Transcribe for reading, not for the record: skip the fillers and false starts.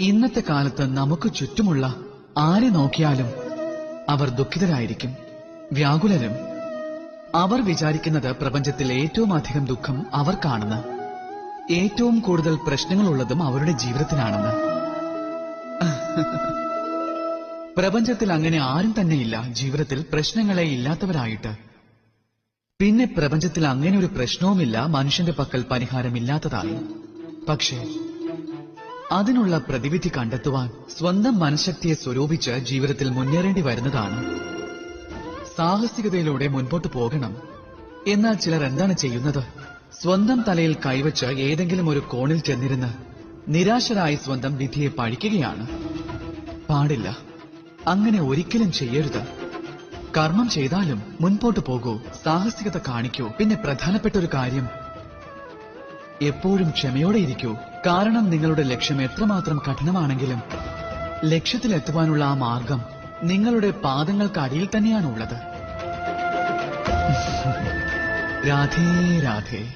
ഇന്നത്തെ കാലത്ത് നമുക്ക് ചുറ്റുമുള്ള ആരെ നോക്കിയാലും അവർ ദുഃഖിതരായിരിക്കും, വ്യാകുലരും. അവർ വിചാരിക്കുന്നത് പ്രപഞ്ചത്തിൽ ഏറ്റവും അധികം ദുഃഖം അവർക്കാണെന്ന്, ഏറ്റവും കൂടുതൽ പ്രശ്നങ്ങളുള്ളതും അവരുടെ ജീവിതത്തിലാണെന്ന്. പ്രപഞ്ചത്തിൽ അങ്ങനെ ആരും തന്നെയില്ല ജീവിതത്തിൽ പ്രശ്നങ്ങളെ ഇല്ലാത്തവരായിട്ട്. പിന്നെ പ്രപഞ്ചത്തിൽ അങ്ങനെ ഒരു പ്രശ്നവുമില്ല മനുഷ്യന്റെ പക്കൽ പരിഹാരമില്ലാത്തതായി. പക്ഷേ അതിനുള്ള പ്രതിവിധി കണ്ടെത്തുവാൻ സ്വന്തം മനഃശക്തിയെ സ്വരൂപിച്ച് ജീവിതത്തിൽ മുന്നേറേണ്ടി വരുന്നതാണ്. സാഹസികതയിലൂടെ മുൻപോട്ട് പോകണം. എന്നാൽ ചിലർ എന്താണ് ചെയ്യുന്നത്? സ്വന്തം തലയിൽ കൈവച്ച് ഏതെങ്കിലും ഒരു കോണിൽ ചെന്നിരുന്ന് നിരാശരായി സ്വന്തം വിധിയെ പഴിക്കുകയാണ്. പാടില്ല, അങ്ങനെ ഒരിക്കലും ചെയ്യരുത്. കർമ്മം ചെയ്താലും മുൻപോട്ട് പോകൂ, സാഹസികത കാണിക്കൂ. പിന്നെ പ്രധാനപ്പെട്ട ഒരു കാര്യം, എപ്പോഴും ക്ഷമയോടെ ഇരിക്കൂ. കാരണം നിങ്ങളുടെ ലക്ഷ്യം എത്രമാത്രം കഠിനമാണെങ്കിലും ലക്ഷ്യത്തിലെത്തുവാനുള്ള ആ മാർഗം നിങ്ങളുടെ പാദങ്ങൾക്കടിയിൽ തന്നെയാണുള്ളത്. രാധേ രാധേ.